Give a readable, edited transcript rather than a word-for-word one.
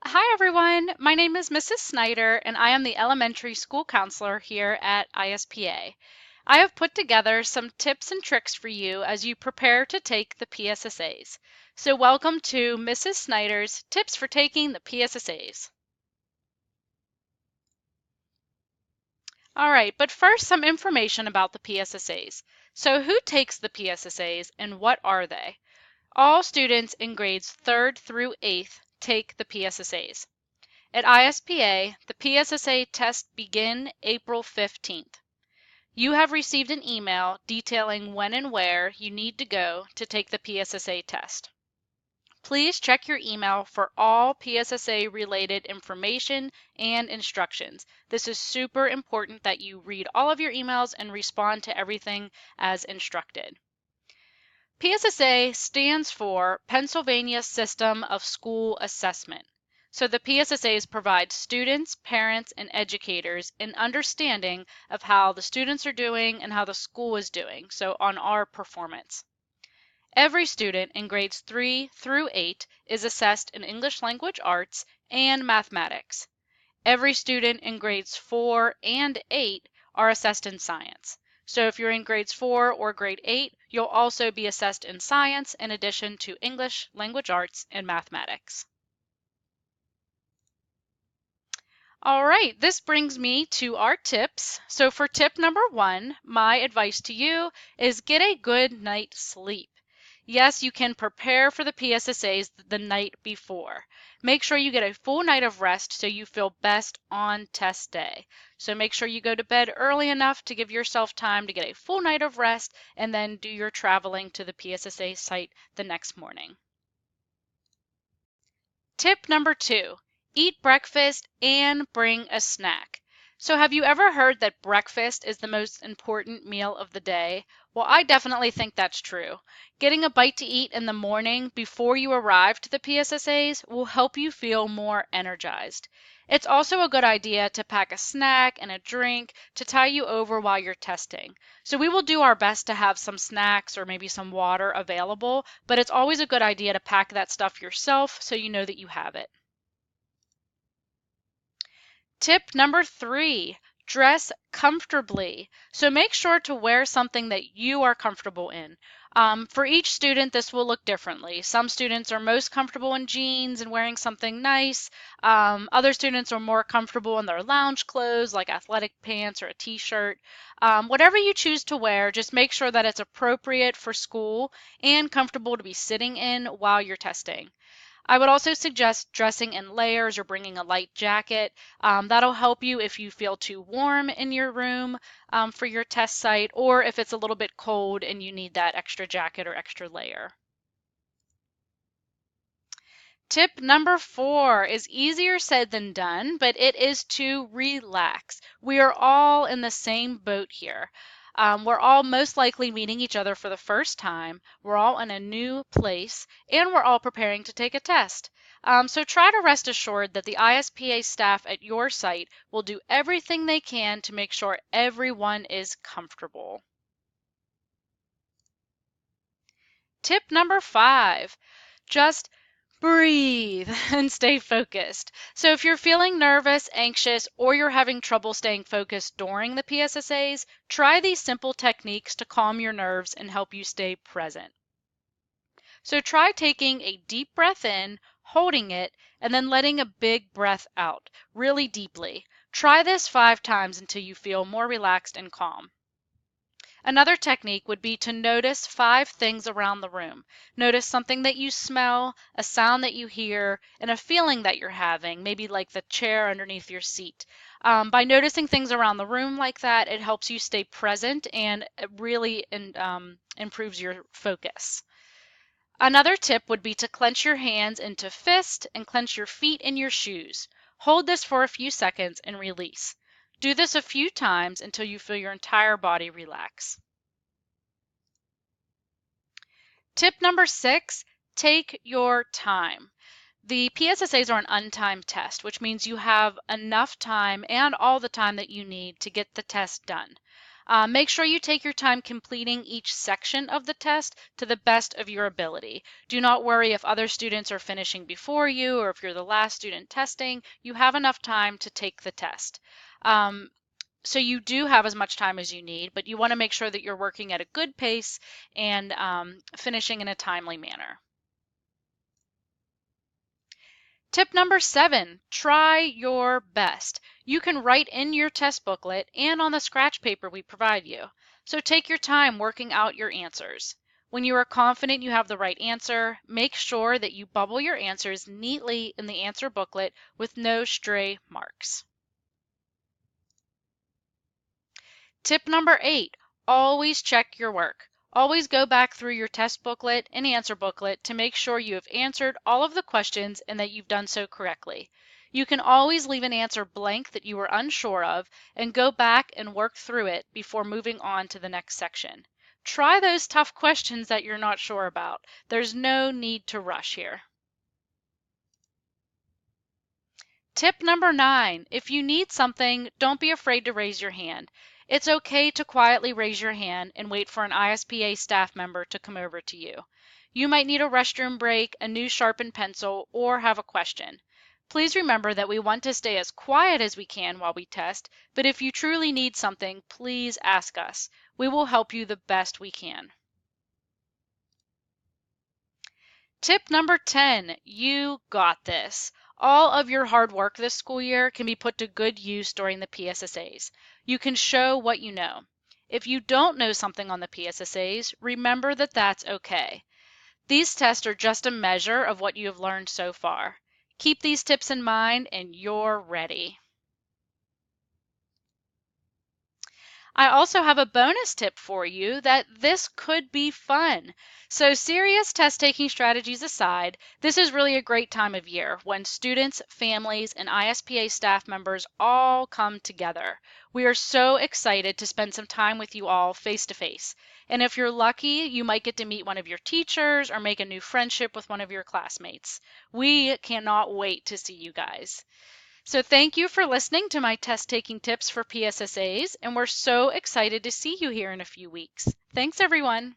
Hi everyone, my name is Mrs. Snyder and I am the elementary school counselor here at ISPA. I have put together some tips and tricks for you as you prepare to take the PSSAs. So welcome to Mrs. Snyder's Tips for Taking the PSSAs. All right, but first some information about the PSSAs. So who takes the PSSAs and what are they? All students in grades 3rd through 8th take the PSSAs. At ISPA, the PSSA tests begin April 15th. You have received an email detailing when and where you need to go to take the PSSA test. Please check your email for all PSSA related information and instructions. This is super important that you read all of your emails and respond to everything as instructed. PSSA stands for Pennsylvania System of School Assessment. So the PSSAs provide students, parents, and educators an understanding of how the students are doing and how the school is doing, so on our performance. Every student in grades 3 through 8 is assessed in English Language Arts and Mathematics. Every student in grades 4 and 8 are assessed in science. So if you're in grades 4 or grade 8, you'll also be assessed in science in addition to English, language arts, and mathematics. All right, this brings me to our tips. So for tip number 1, my advice to you is get a good night's sleep. Yes, you can prepare for the PSSAs the night before. Make sure you get a full night of rest so you feel best on test day. So make sure you go to bed early enough to give yourself time to get a full night of rest and then do your traveling to the PSSA site the next morning. Tip number 2, eat breakfast and bring a snack. So have you ever heard that breakfast is the most important meal of the day? Well, I definitely think that's true. Getting a bite to eat in the morning before you arrive to the PSSAs will help you feel more energized. It's also a good idea to pack a snack and a drink to tie you over while you're testing. So we will do our best to have some snacks or maybe some water available, but it's always a good idea to pack that stuff yourself so you know that you have it. Tip number 3, dress comfortably. So make sure to wear something that you are comfortable in. For each student, this will look differently. Some students are most comfortable in jeans and wearing something nice. Other students are more comfortable in their lounge clothes like athletic pants or a t-shirt. Whatever you choose to wear, just make sure that it's appropriate for school and comfortable to be sitting in while you're testing. I would also suggest dressing in layers or bringing a light jacket. That'll help you if you feel too warm in your room for your test site, or if it's a little bit cold and you need that extra jacket or extra layer. Tip number 4 is easier said than done, but it is to relax. We are all in the same boat here. We're all most likely meeting each other for the first time. We're all in a new place, and we're all preparing to take a test. So try to rest assured that the ISPA staff at your site will do everything they can to make sure everyone is comfortable. Tip number 5, just breathe and stay focused. So if you're feeling nervous, anxious, or you're having trouble staying focused during the PSSAs, try these simple techniques to calm your nerves and help you stay present. So try taking a deep breath in, holding it, and then letting a big breath out, really deeply. Try this 5 times until you feel more relaxed and calm. Another technique would be to notice 5 things around the room. Notice something that you smell, a sound that you hear, and a feeling that you're having, maybe like the chair underneath your seat. By noticing things around the room like that, it helps you stay present and it really improves your focus. Another tip would be to clench your hands into fist and clench your feet in your shoes. Hold this for a few seconds and release. Do this a few times until you feel your entire body relax. Tip number 6, take your time. The PSSAs are an untimed test, which means you have enough time and all the time that you need to get the test done. Make sure you take your time completing each section of the test to the best of your ability. Do not worry if other students are finishing before you or if you're the last student testing. You have enough time to take the test. So you do have as much time as you need, but you want to make sure that you're working at a good pace and finishing in a timely manner. Tip number 7, try your best. You can write in your test booklet and on the scratch paper we provide you. So take your time working out your answers. When you are confident you have the right answer, make sure that you bubble your answers neatly in the answer booklet with no stray marks. Tip number 8, always check your work. Always go back through your test booklet and answer booklet to make sure you have answered all of the questions and that you've done so correctly. You can always leave an answer blank that you were unsure of and go back and work through it before moving on to the next section. Try those tough questions that you're not sure about. There's no need to rush here. Tip number 9, if you need something, don't be afraid to raise your hand. It's okay to quietly raise your hand and wait for an ISPA staff member to come over to you. You might need a restroom break, a new sharpened pencil, or have a question. Please remember that we want to stay as quiet as we can while we test, but if you truly need something, please ask us. We will help you the best we can. Tip number 10, you got this. All of your hard work this school year can be put to good use during the PSSAs. You can show what you know. If you don't know something on the PSSAs, remember that that's okay. These tests are just a measure of what you have learned so far. Keep these tips in mind and you're ready. I also have a bonus tip for you that this could be fun. So serious test-taking strategies aside, this is really a great time of year when students, families, and ISPA staff members all come together. We are so excited to spend some time with you all face-to-face. And if you're lucky, you might get to meet one of your teachers or make a new friendship with one of your classmates. We cannot wait to see you guys. So thank you for listening to my test taking tips for PSSAs, and we're so excited to see you here in a few weeks. Thanks, everyone.